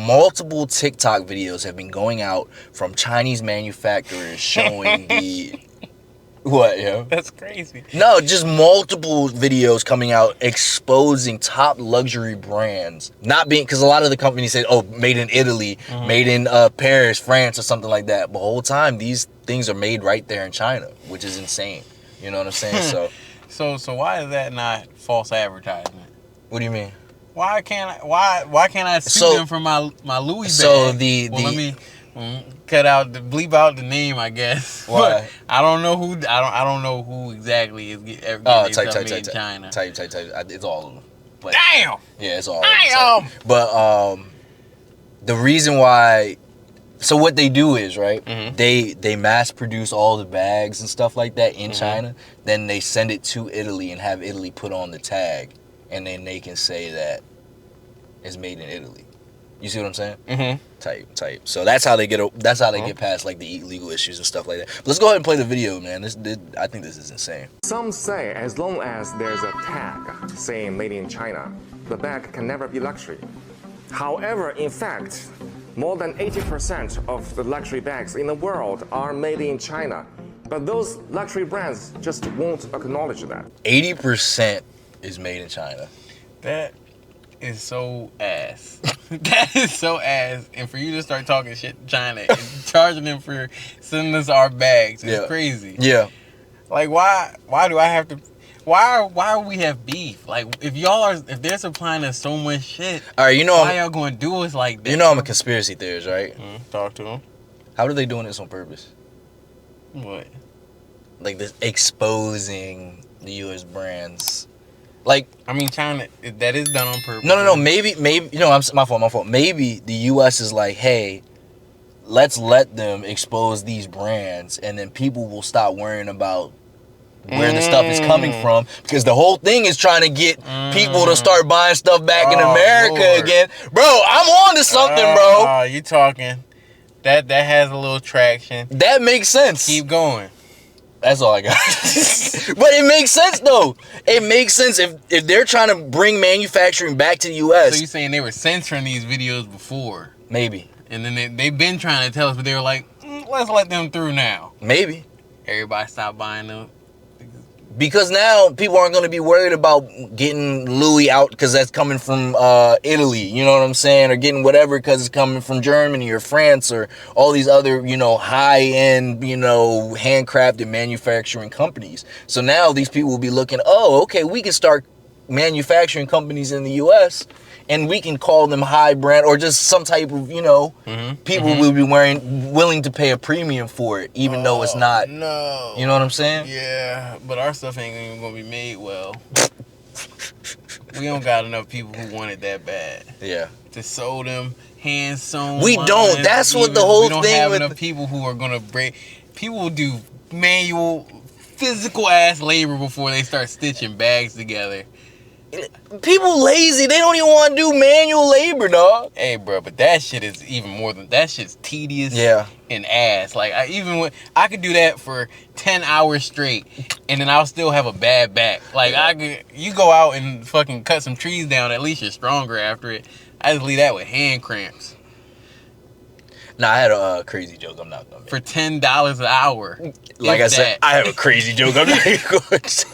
multiple TikTok videos have been going out from Chinese manufacturers showing the... What, yo? That's crazy. No, just multiple videos coming out exposing top luxury brands. Not being, because a lot of the companies say, oh, made in Italy, made in Paris, France, or something like that. But the whole time, these things are made right there in China, which is insane. You know what I'm saying? So why is that not false advertisement? What do you mean? Why can't I sue them for my Louis bag? So let me bleep out the name, I guess. Why? But I don't know who. I don't know who exactly is getting made in China. Type. It's all of them. But, damn. Yeah, it's all. Damn. Of them. But the reason why. So what they do is, right, they mass produce all the bags and stuff like that in China. Then they send it to Italy and have Italy put on the tag, and then they can say that it's made in Italy. You see what I'm saying? Type. So that's how they get get past like the legal issues and stuff like that. But let's go ahead and play the video, man. I think this is insane. Some say as long as there's a tag saying made in China, the bag can never be luxury. However, in fact, more than 80% of the luxury bags in the world are made in China. But those luxury brands just won't acknowledge that. 80% is made in China. That is so ass. That is so ass. And for you to start talking shit to China and charging them for sending us our bags is crazy. Yeah. Like, why do I have to... Why we have beef? Like, if they're supplying us so much shit, all right, why y'all going to do us like that? You know I'm a conspiracy theorist, right? Talk to them. How are they doing this on purpose? What? Like this exposing the U.S. brands. Like, I mean, China, that is done on purpose. No. Maybe. You know, my fault. Maybe the U.S. is like, hey, let's let them expose these brands, and then people will stop worrying about where the stuff is coming from, because the whole thing is trying to get people to start buying stuff back in America again. Bro, I'm on to something, bro. Oh, you talking. That has a little traction. That makes sense. Keep going. That's all I got. But it makes sense, though. It makes sense if they're trying to bring manufacturing back to the U.S. So you're saying they were censoring these videos before? Maybe. And then they've been trying to tell us, but they were like, let's let them through now. Maybe. Everybody stop buying them. Because now people aren't going to be worried about getting Louis out because that's coming from Italy, you know what I'm saying? Or getting whatever because it's coming from Germany or France or all these other, high-end, handcrafted manufacturing companies. So now these people will be looking, oh, okay, we can start manufacturing companies in the U.S., and we can call them high brand or just some type of, people will be willing to pay a premium for it, even though it's not. No. You know what I'm saying? Yeah, but our stuff ain't even going to be made well. We don't got enough people who want it that bad. Yeah. To sew them hand sewn. We don't. That's what the whole thing. We don't have enough people who are going to break. People will do manual, physical ass labor before they start stitching bags together. People lazy. They don't even want to do manual labor, dog. Hey, bro, but that shit is even more than that. Shit's tedious. And ass. Like I could do that for 10 hours straight, and then I'll still have a bad back. Like you go out and fucking cut some trees down. At least you're stronger after it. I just leave that with hand cramps. Nah, I had a crazy joke. I'm not gonna for $10 an hour. Like I said, I have a crazy joke. I'm not going to.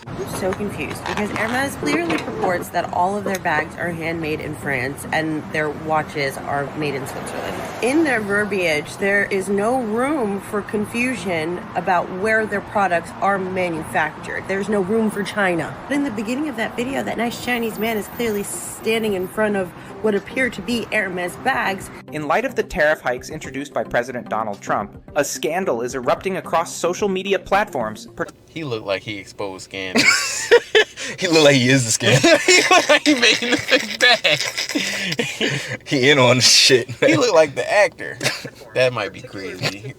I'm so confused because Hermes clearly purports that all of their bags are handmade in France and their watches are made in Switzerland. In their verbiage, there is no room for confusion about where their products are manufactured. There's no room for China. But in the beginning of that video, that nice Chinese man is clearly standing in front of what appear to be Hermes bags. In light of the tariff hikes introduced by President Donald Trump, a scandal is erupting across social media platforms. He looked like he exposed scandals. He looked like he is the scandal. He looked like he making the fake bag. He in on the shit. He looked like the actor. That might be crazy.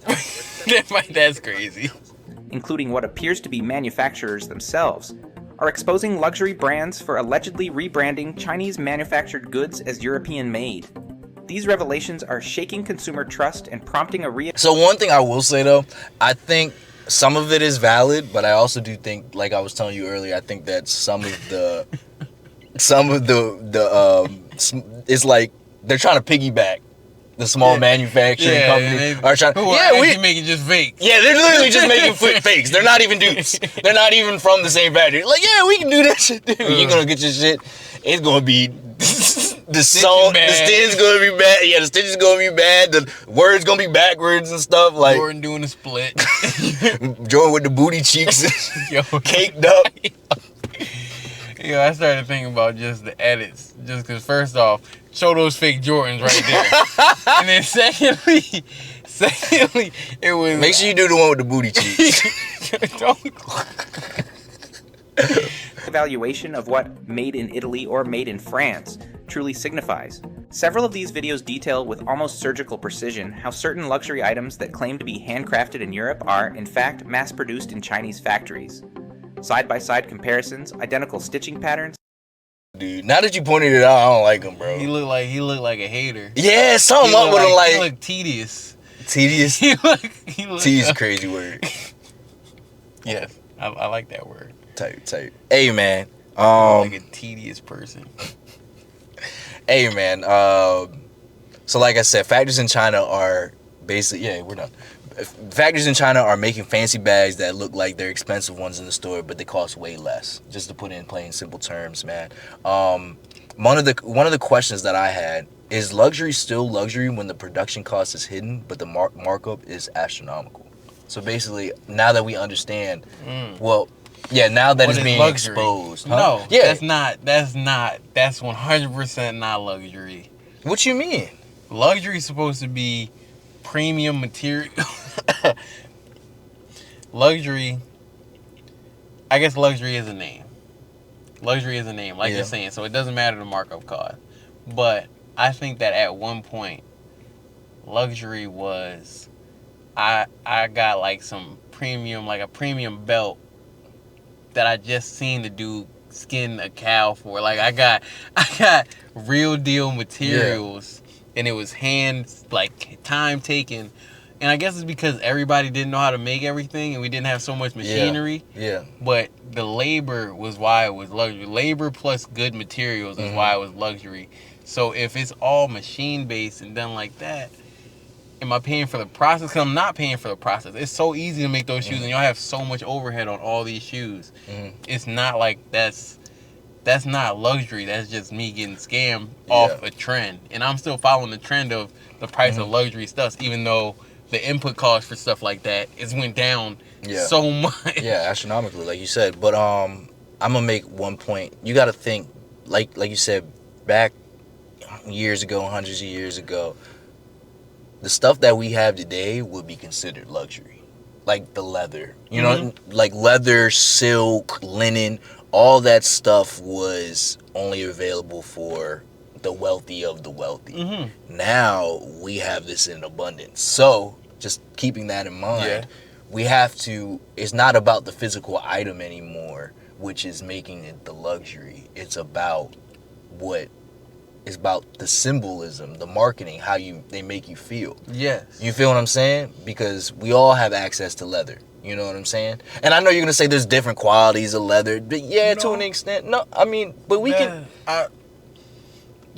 That's crazy. Including what appears to be manufacturers themselves, are exposing luxury brands for allegedly rebranding Chinese manufactured goods as European-made. These revelations are shaking consumer trust and prompting a So one thing I will say though, I think some of it is valid, but I also do think, like I was telling you earlier, I think that some of the it's like they're trying to piggyback. The small manufacturing company are trying. We making just fakes. Yeah, they're literally just making fakes. They're not even dupes. They're not even from the same factory. Like, yeah, we can do that shit, dude. You're gonna get your shit. It's gonna be the salt. The stitch is gonna be bad. Yeah, the stitch is gonna be bad. The words gonna be backwards and stuff. Like Jordan doing a split. Jordan with the booty cheeks caked up. Yo, I started thinking about just the edits. Just because, first off, show those fake Jordans right there. And then secondly, it was... Make sure you do the one with the booty cheeks. Evaluation of what made in Italy or made in France truly signifies. Several of these videos detail with almost surgical precision how certain luxury items that claim to be handcrafted in Europe are, in fact, mass-produced in Chinese factories. Side-by-side comparisons, identical stitching patterns. Dude, now that you pointed it out, I don't like him, bro. He looked like a hater. Yeah, something up with him like... He looked tedious. Tedious? he looked tedious is a crazy word. Yes, I like that word. Tight. Hey, man. Like a tedious person. Hey, man. So like I said, factories in China are basically... Yeah, we're done. Factories in China are making fancy bags that look like they're expensive ones in the store, but they cost way less. Just to put it in plain simple terms, man. One of the questions that I had is luxury still luxury when the production cost is hidden, but the markup is astronomical. So basically, now that we understand, now that it's being luxury? Exposed, no, that's 100% not luxury. What you mean? Luxury is supposed to be premium material. Luxury, I guess luxury is a name. Luxury is a name, like you're saying, so it doesn't matter the markup cost. But I think that at one point, luxury was, I got like some premium, like a premium belt that I just seen the dude skin a cow for. Like I got real deal materials, and it was time taken. And I guess it's because everybody didn't know how to make everything, and we didn't have so much machinery. Yeah. But the labor was why it was luxury. Labor plus good materials is why it was luxury. So if it's all machine-based and done like that, am I paying for the process? Because I'm not paying for the process. It's so easy to make those shoes, and y'all have so much overhead on all these shoes. It's not like that's not luxury. That's just me getting scammed off a trend. And I'm still following the trend of the price of luxury stuff, even though the input cost for stuff like that went down so much. Yeah, astronomically, like you said. But I'm gonna make one point. You got to think, like you said, back years ago, hundreds of years ago, the stuff that we have today would be considered luxury, like the leather. You know, like leather, silk, linen. All that stuff was only available for the wealthy of the wealthy. Now we have this in abundance. So just keeping that in mind, we have to, it's not about the physical item anymore, which is making it the luxury. It's about the symbolism, the marketing, how they make you feel. Yes. You feel what I'm saying? Because we all have access to leather. You know what I'm saying? And I know you're going to say there's different qualities of leather, but to an extent. No, I mean, but we can...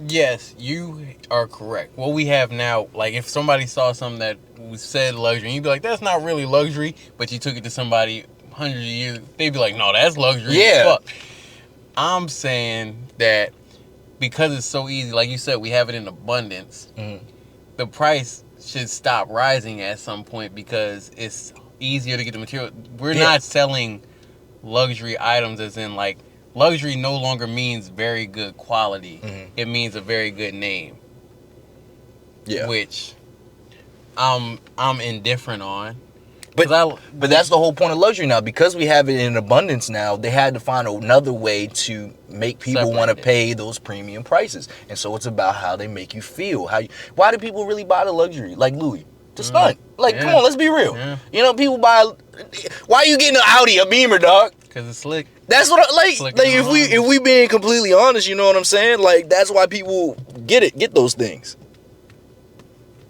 Yes, you are correct. What we have now, like if somebody saw something that said luxury, you'd be like, that's not really luxury, but you took it to somebody hundreds of years, they'd be like, no, that's luxury. Yeah. Fuck. I'm saying that because it's so easy, like you said, we have it in abundance, the price should stop rising at some point because it's easier to get the material. We're not selling luxury items as in like, luxury no longer means very good quality. It means a very good name. Yeah. Which I'm indifferent on. But that's the whole point of luxury now. Because we have it in abundance now, they had to find another way to make people want to pay those premium prices. And so it's about how they make you feel. Why do people really buy the luxury? Like Louis. To stunt. Like, come on, let's be real. You know, people buy... Why are you getting an Audi, a Beamer, dog? Because it's slick. That's what I like. If we being completely honest, you know what I'm saying? Like that's why people get those things.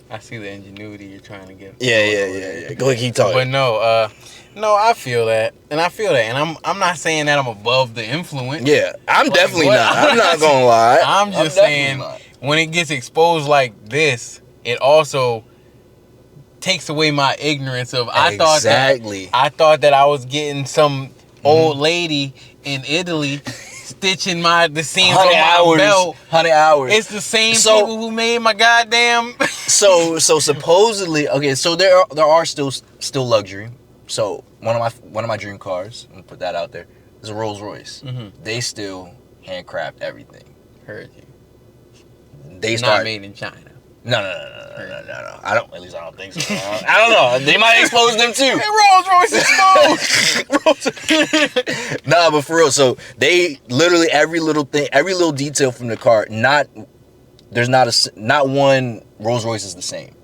I see the ingenuity you're trying to get. Yeah. Go ahead, keep talking. But no, I feel that, and I'm not saying that I'm above the influence. Yeah, I'm definitely not. I'm not gonna lie. I'm just saying when it gets exposed like this, it also takes away my ignorance of. I thought that I was getting some old lady in Italy stitching the seams on my belt. 100 hours. It's the same people who made my goddamn. so supposedly, okay. So there are still luxury. So one of my dream cars, I'm gonna put that out there, is a Rolls Royce. They still handcraft everything. Heard you. They not made in China. No. I don't. At least I don't think so. I don't know. They might expose them too. Hey, Rolls Royce exposed. Nah, but for real. So they literally every little detail from the car. There's not one Rolls Royce is the same.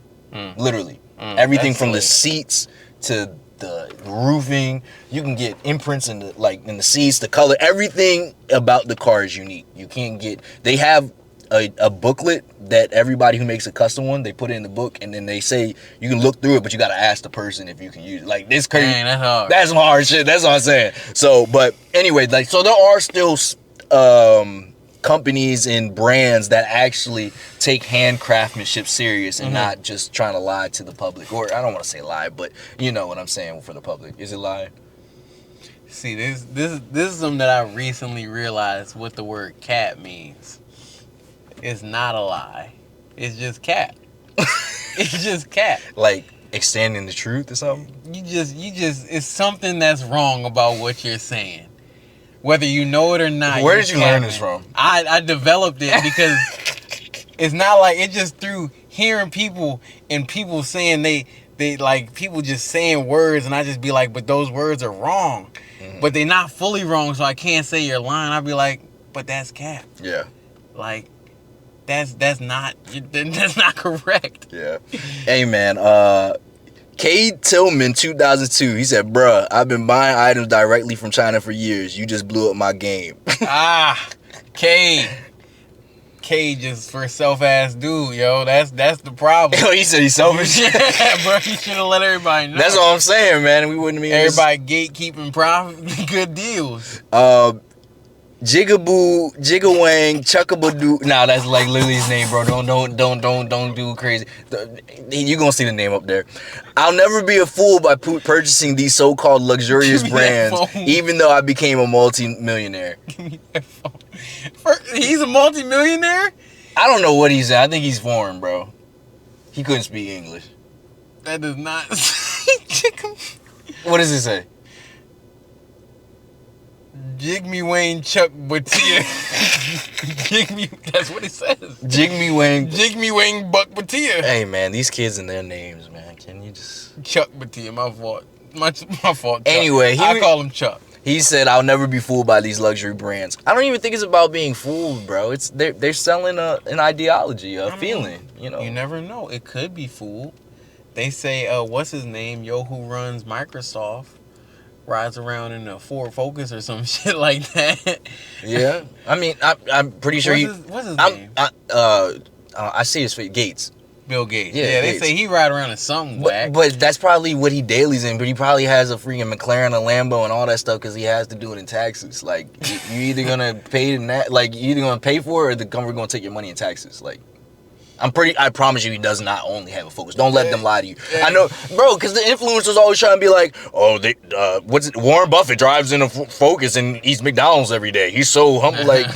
Literally, everything from the seats to the roofing. You can get imprints in the seats, the color. Everything about the car is unique. You can't get. They have a booklet that everybody who makes a custom one, they put it in the book, and then they say you can look through it, but you got to ask the person if you can use it. Like, this crazy. Man, that's hard. That's some hard shit. That's what I'm saying. So, but anyway, so there are still companies and brands that actually take hand craftsmanship serious and not just trying to lie to the public. Or I don't want to say lie, but you know what I'm saying for the public. Is it lie? See, this is something that I recently realized what the word cat means. It's not a lie. It's just cat. It's just cat. Like extending the truth or something? You just it's something that's wrong about what you're saying. Whether you know it or not. Where did you learn this from? I developed it because it's not like it just through hearing people and people saying they like people just saying words, and I just be like, but those words are wrong. But they're not fully wrong, so I can't say you're lying. I'd be like, but that's cat. Yeah. Like that's not correct. Yeah. Hey man, Cade Tillman 2002, he said, bruh, I've been buying items directly from China for years. You just blew up my game. Cade just for a self-ass dude, yo. That's the problem. Yo, he said he's selfish. Yeah, bro, you should have let everybody know. That's what I'm saying, man. We wouldn't be everybody gatekeeping profit, good deals. Jigaboo, Jigawang, Chuckabadoo. Nah, that's like literally his name, bro. Don't do crazy. You're gonna see the name up there. I'll never be a fool by purchasing these so-called luxurious brands, even though I became a multi-millionaire. He's a multi-millionaire? I don't know what he's at. I think he's foreign, bro. He couldn't speak English. That does not. What does it say? Jigme Wayne Chuck Batia. That's what it says. Jigme Wayne Buck Batia. Hey man, these kids and their names, man. Can you just Chuck Batia, my fault. My fault. Chuck. Anyway, I call him Chuck. He said, I'll never be fooled by these luxury brands. I don't even think it's about being fooled, bro. It's they're selling an ideology, a feeling, you know. You never know. It could be fooled. They say, what's his name? Who runs Microsoft rides around in a Ford Focus or some shit like that. Yeah. I mean, I'm pretty sure what's his name? I see his face. Gates. Bill Gates. Yeah, they say he ride around in something whack. But that's probably what he dailies in. But he probably has a freaking McLaren, a Lambo, and all that stuff because he has to do it in taxes. Like, you either gonna pay in that, like, you either gonna pay for it or the company gonna take your money in taxes. Like, I promise you, he does not only have a Focus. Don't let them lie to you. I know, bro, because the influencers always trying to be like, oh, Warren Buffett drives in a Focus and eats McDonald's every day. He's so humble. Like,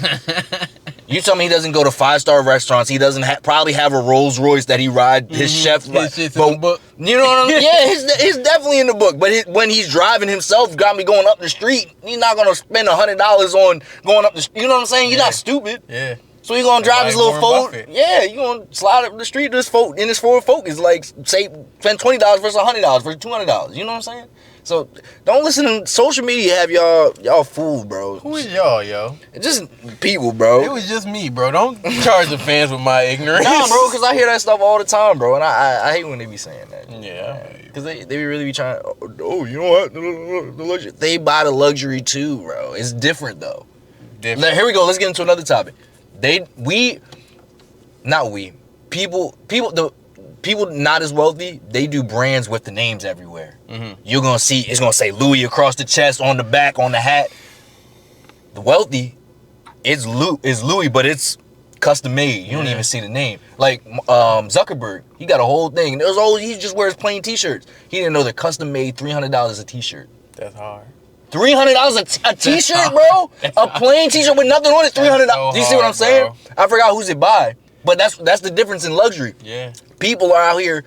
you tell me he doesn't go to 5-star restaurants. He doesn't probably have a Rolls Royce that he ride his chef. His shit's in the book. You know what I mean? Yeah, it's definitely in the book. But when he's driving himself, got me going up the street. He's not gonna spend $100 on going up the. You know what I'm saying? You're not stupid. Yeah. So he gonna drive his little Ford. Buffett. Yeah, you gonna slide up the street in his Ford Focus, like say spend $20 versus $100 versus $200. You know what I'm saying? So don't listen to social media have y'all fooled, bro. Who is y'all, yo? Just people, bro. It was just me, bro. Don't charge the fans with my ignorance. Nah, bro, because I hear that stuff all the time, bro, and I hate when they be saying that. Yeah, because they really be trying. Oh, you know what? The luxury. They buy the luxury too, bro. It's different though. Different. Here we go. Let's get into another topic. People not as wealthy, they do brands with the names everywhere. Mm-hmm. You're gonna see it's gonna say Louis across the chest, on the back, on the hat. The wealthy, it's Louis, but it's custom made. You don't even see the name. Like Zuckerberg, he got a whole thing. There's always he just wears plain t-shirts. He didn't know they're custom made, $300 a t-shirt. That's hard. $300 a t-shirt, bro. A plain t-shirt with nothing on it. $300. So Do you see what I'm saying? bro. I forgot who's it by, but that's the difference in luxury. Yeah. People are out here.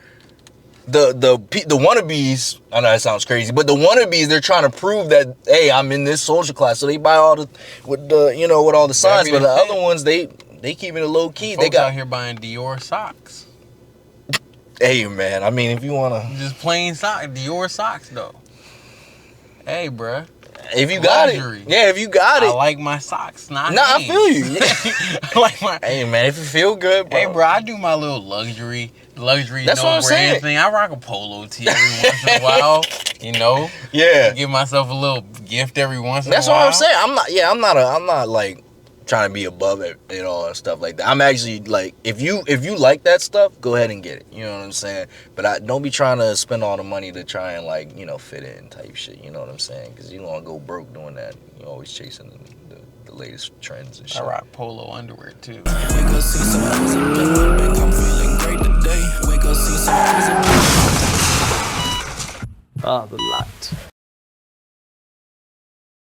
The wannabes, I know that sounds crazy, but the wannabes, they're trying to prove that, hey, I'm in this social class, so they buy all the with all the signs. But the other ones, they keep it low key. Folks They got out here buying Dior socks. Hey man, I mean, if you wanna Just plain socks, Dior socks though. Hey, bruh. if you got Luxury. it, yeah, if you got I it, like my socks. nah, I feel you. I like my. Hey man, if you feel good, bro. Hey, bro, I do my little luxury, That's no what I'm saying. brand thing. I rock a polo tee every once in a while, you know. Yeah, Give myself a little gift every once in that's a while. what I'm saying. I'm not like trying to be above it all and stuff like that. I'm actually like, if you like that stuff, go ahead and get it. You know what I'm saying? But I don't be trying to spend all the money to try and like fit in type shit. You know what I'm saying? Because you don't want to go broke doing that. You're always chasing the latest trends and shit. I rock polo underwear too. Wake up, see some hoes in bed. Think I'm feeling great today. Wake up, see some hoes in bed. Ah, the light.